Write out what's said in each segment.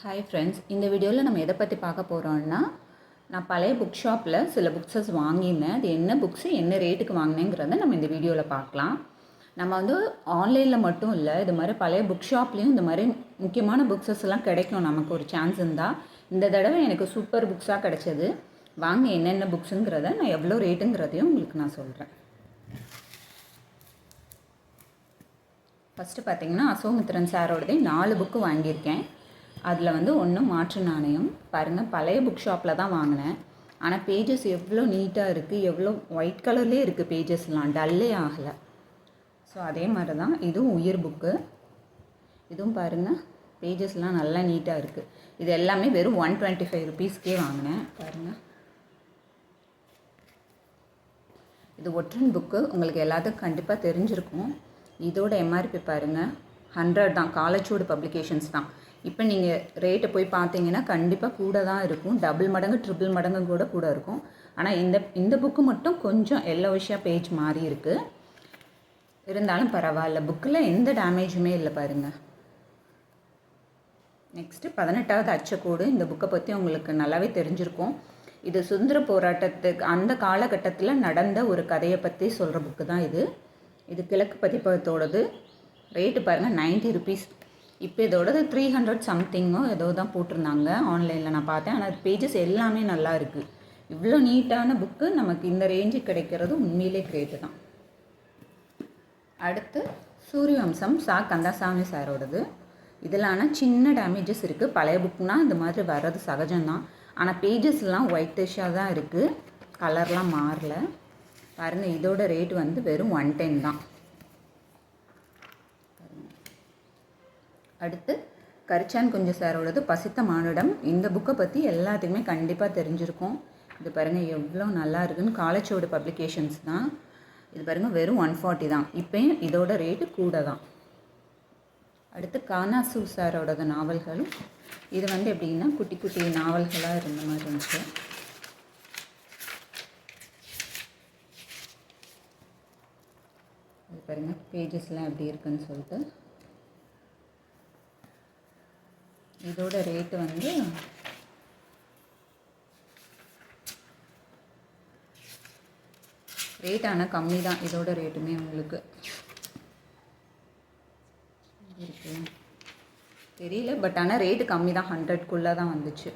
Hi friends, இந்த வீடியோவில் நம்ம எதை பற்றி பார்க்க போகிறோம்னா, நான் பழைய புக் ஷாப்பில் சில புக்ஸஸ் வாங்கியிருந்தேன். அது என்ன புக்ஸு என்ன ரேட்டுக்கு வாங்கினேங்கிறத நம்ம இந்த வீடியோவில் பார்க்கலாம். நம்ம வந்து ஆன்லைனில் மட்டும் இல்லை, இது மாதிரி பழைய புக் ஷாப்லேயும் இந்த மாதிரி முக்கியமான புக்ஸஸ் எல்லாம் கிடைக்கும். நமக்கு ஒரு சான்ஸ் இருந்தால் இந்த தடவை எனக்கு சூப்பர் புக்ஸாக கிடைச்சது. வாங்க என்னென்ன புக்ஸுங்கிறத நான் எவ்வளோ ரேட்டுங்கிறதையும் உங்களுக்கு நான் சொல்கிறேன். ஃபஸ்ட்டு பார்த்தீங்கன்னா அசோமித்திரன் சாரோடதே 4 புக்கு வாங்கியிருக்கேன். அதில் வந்து ஒன்று மாற்று நாணயம். பாருங்கள், பழைய புக் ஷாப்பில் தான் வாங்கினேன். ஆனால் பேஜஸ் எவ்வளோ நீட்டாக இருக்குது, எவ்வளோ ஒயிட் கலர்லேயே இருக்குது பேஜஸ்லாம், டல்லே ஆகலை. ஸோ அதே மாதிரி தான் இதுவும் உயிர் புக்கு. இதுவும் பாருங்கள், பேஜஸ்லாம் நல்லா நீட்டாக இருக்குது. இது எல்லாமே வெறும் 125 ருபீஸ்க்கே வாங்கினேன். பாருங்கள், இது ஒற்றன் புக்கு. உங்களுக்கு எல்லாத்துக்கும் கண்டிப்பாக தெரிஞ்சிருக்கும். இதோட எம்ஆர்பி பாருங்கள் 100 தான். காலச்சூடு பப்ளிகேஷன்ஸ் தான். இப்போ நீங்கள் ரேட்டை போய் பார்த்தீங்கன்னா கண்டிப்பாக கூட தான் இருக்கும். டபுள் மடங்கு ட்ரிபிள் மடங்கு கூட இருக்கும். ஆனால் இந்த புக்கு மட்டும் கொஞ்சம் எல்லோவிஷாக பேஜ் மாறி இருக்குது. இருந்தாலும் பரவாயில்ல, புக்கில் எந்த டேமேஜுமே இல்லை பாருங்கள். நெக்ஸ்ட்டு 18வது அச்சக்கோடு. இந்த புக்கை பற்றி உங்களுக்கு நல்லாவே தெரிஞ்சிருக்கும். இது சுதந்திர போராட்டத்துக்கு அந்த காலகட்டத்தில் நடந்த ஒரு கதையை பற்றி சொல்கிற புக்கு தான் இது. இது கிழக்கு பதிப்பகத்தோடது. ரேட்டு பாருங்கள் 90 ருபீஸ். இப்போ இதோடது 300 சம்திங்கோ ஏதோ தான் போட்டிருந்தாங்க ஆன்லைனில் நான் பார்த்தேன். ஆனால் பேஜஸ் எல்லாமே நல்லா இருக்குது. இவ்வளோ நீட்டான புக்கு நமக்கு இந்த ரேஞ்சுக்கு கிடைக்கிறது உண்மையிலே கிரேட்டு தான். அடுத்து சூரியவம்சம் கந்தசாமி சாரோடது. இதில் ஆனால் சின்ன டேமேஜஸ் இருக்குது. பழைய புக்குனால் இந்த மாதிரி வர்றது சகஜம்தான். ஆனால் பேஜஸ்லாம் ஒயிட்டிஷாக தான் இருக்குது, கலர்லாம் மாறல. பாருங்கள், இதோட ரேட் வந்து வெறும் 110 தான். அடுத்து கரிச்சான் குஞ்சு சாரோடது பசித்த மானுடம். இந்த புக்கை பற்றி எல்லாத்துக்குமே கண்டிப்பாக தெரிஞ்சிருக்கும். இது பாருங்கள் எவ்வளோ நல்லா இருக்குன்னு. காலச்சோடு பப்ளிகேஷன்ஸ் தான். இது பாருங்கள் வெறும் 140 தான். இப்போயும் இதோட ரேட்டு கூட தான். அடுத்து கானாசு சாரோடது நாவல்கள். இது வந்து எப்படின்னா குட்டி குட்டி நாவல்களாக இருந்த மாதிரி இருந்துச்சு. இது பாருங்கள் பேஜஸ்லாம் எப்படி இருக்குன்னு சொல்லிட்டு. இதோட ரேட்டு வந்து ரேட் ஆனால் கம்மி தான். இதோட ரேட்டுமே உங்களுக்கு தெரியல, பட் ஆனால் ரேட்டு கம்மி தான். 100க்குள்ளே தான் வந்துச்சு.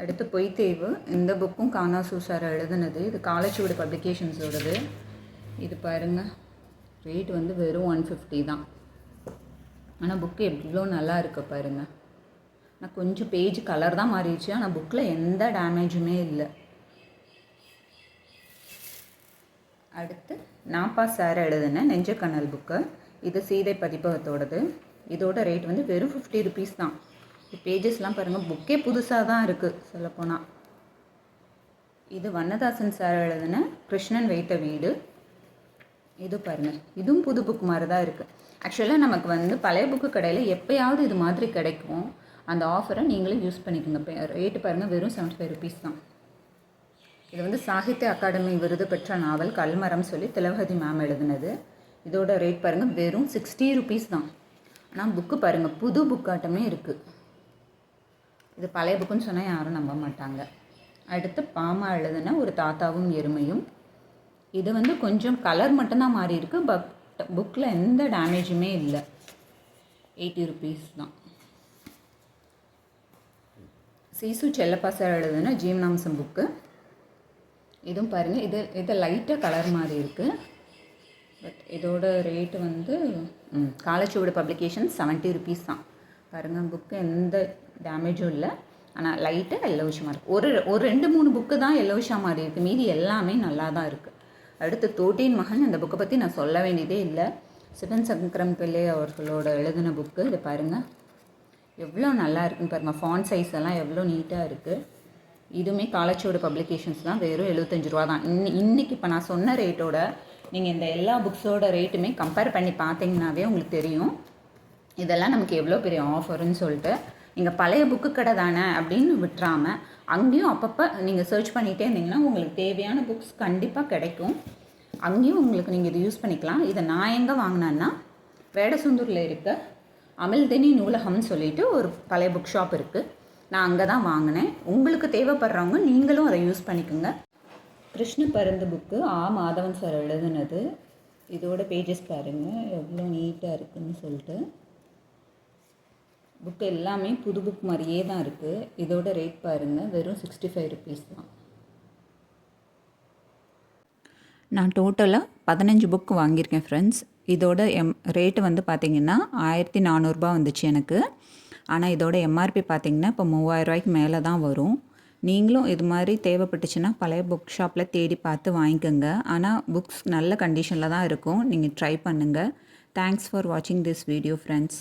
அடுத்து பொய்த்தேவு. இந்த புக்கும் கானாசு சார் எழுதுனது. இது காலச்சூடு பப்ளிகேஷன்ஸோடது. இது பாருங்கள், ரேட் வந்து வெறும் 150 தான். ஆனால் புக்கு எவ்வளோ நல்லா இருக்கு பாருங்கள். ஆனால் கொஞ்சம் பேஜ் கலர் தான் மாறிடுச்சு. ஆனால் புக்கில் எந்த டேமேஜுமே இல்லை. அடுத்து நாப்பா சார் எழுதுன நெஞ்சக்கண்ணல் புக்கு. இது சீதை பதிப்பகத்தோடது. இதோட ரேட் வந்து வெறும் 50 ருபீஸ் தான். பேஜஸ்லாம் பாருங்கள், புக்கே புதுசாக தான் இருக்குது சொல்லப்போனால். இது வண்ணதாசன் சார் எழுதுன கிருஷ்ணன் வைத்த வீடு. இது பாருங்கள், இதுவும் புது புக் மாதிரி தான் இருக்குது. ஆக்சுவலாக நமக்கு வந்து பழைய புக்கு கடையில் எப்போயாவது இது மாதிரி கிடைக்கும். அந்த ஆஃபரை நீங்களும் யூஸ் பண்ணிக்கோங்க. ரேட்டு பாருங்கள் வெறும் 75 ருபீஸ் தான். இது வந்து சாகித்ய அகாடமி விருது பெற்ற நாவல் கல்மரம் சொல்லி திலகவதி மேம் எழுதுனது. இதோட ரேட் பாருங்கள் வெறும் 60 ருபீஸ் தான். ஆனால் புக்கு பாருங்கள் புது புக்காட்டமே இருக்குது. இது பழைய புக்குன்னு சொன்னால் யாரும் நம்ப மாட்டாங்க. அடுத்து பாமா எழுதுன ஒரு தாத்தாவும் எருமையும். இது வந்து கொஞ்சம் கலர் மட்டும்தான் மாறி இருக்குது. பட் புக்கில் எந்த டேமேஜுமே இல்லை. 80 ருபீஸ் தான். சீசு செல்லப்பா சார் எழுதுன ஜீவனாம்சம் புக்கு. இதுவும் பாருங்கள், இது லைட்டாக கலர் மாதிரி இருக்குது. பட் இதோட ரேட்டு வந்து காலச்சுவடு பப்ளிகேஷன் 70 ருபீஸ் தான். பாருங்கள், புக்கு எந்த டேமேஜும் இல்லை. ஆனால் லைட்டாக எல்லோவிஷமாக இருக்குது. ஒரு 2-3 புக்கு தான் எல்லோவிஷாக மாதிரி இருக்குது. மீதி எல்லாமே நல்லா தான் இருக்குது. அடுத்து தோட்டியின் மகன். அந்த புக்கை பற்றி நான் சொல்ல வேண்டியதே இல்லை. சிவன் சங்கரம் பிள்ளை அவர்களோட எழுதின புக்கு. இது பாருங்கள் எவ்வளோ நல்லா இருக்குன்னு பாருங்கள். ஃபாண்ட் சைஸ் எல்லாம் எவ்வளோ நீட்டாக இருக்குது. இதுவுமே காலச்சோடு பப்ளிகேஷன்ஸ் தான். வெறும் 75 ரூபா தான். இன்றைக்கி இப்போ நான் சொன்ன ரேட்டோட நீங்கள் இந்த எல்லா புக்ஸோட ரேட்டுமே கம்பேர் பண்ணி பார்த்தீங்கன்னாவே உங்களுக்கு தெரியும் இதெல்லாம் நமக்கு எவ்வளோ பெரிய ஆஃபர்னு சொல்லிட்டு. நீங்கள் பழைய புக்கு கடை தானே அப்படின்னு விட்டுறாமல் அங்கேயும் அப்பப்போ நீங்கள் சர்ச் பண்ணிகிட்டே இருந்தீங்கன்னா உங்களுக்கு தேவையான புக்ஸ் கண்டிப்பாக கிடைக்கும். அங்கேயும் உங்களுக்கு நீங்கள் இது யூஸ் பண்ணிக்கலாம். இதை நான் எங்கே வாங்கினேன்னா வேடசுந்தூரில் இருக்க அமிழ்தினி நூலகம்னு சொல்லிட்டு ஒரு பழைய புக் ஷாப் இருக்குது. நான் அங்கே தான் வாங்கினேன். உங்களுக்கு தேவைப்படுறவங்க நீங்களும் அதை யூஸ் பண்ணிக்கோங்க. கிருஷ்ண பருந்து புக்கு மாதவன் சார் எழுதுனது. இதோட பேஜஸ் பாருங்கள் எவ்வளோ நீட்டாக இருக்குதுன்னு சொல்லிட்டு. புக்கு எல்லாமே புது புக் மாதிரியே தான் இருக்குது. இதோட ரேட் பாருங்கள், வெறும் 65 ருபீஸ் தான். நான் டோட்டலாக 15 புக் வாங்கியிருக்கேன் ஃப்ரெண்ட்ஸ். இதோட ரேட்டு வந்து பார்த்திங்கன்னா 1400 வந்துச்சு எனக்கு. ஆனால் இதோட எம்ஆர்பி பார்த்திங்கன்னா இப்போ 3000 ரூபாய்க்கு மேலே தான் வரும். நீங்களும் இது மாதிரி தேவைப்பட்டுச்சுன்னா பழைய புக் ஷாப்பில் தேடி பார்த்து வாங்கிக்கோங்க. ஆனால் புக்ஸ் நல்ல கண்டிஷனில் தான் இருக்கும். நீங்கள் ட்ரை பண்ணுங்கள். தேங்க்ஸ் ஃபார் வாட்சிங் திஸ் வீடியோ ஃப்ரெண்ட்ஸ்.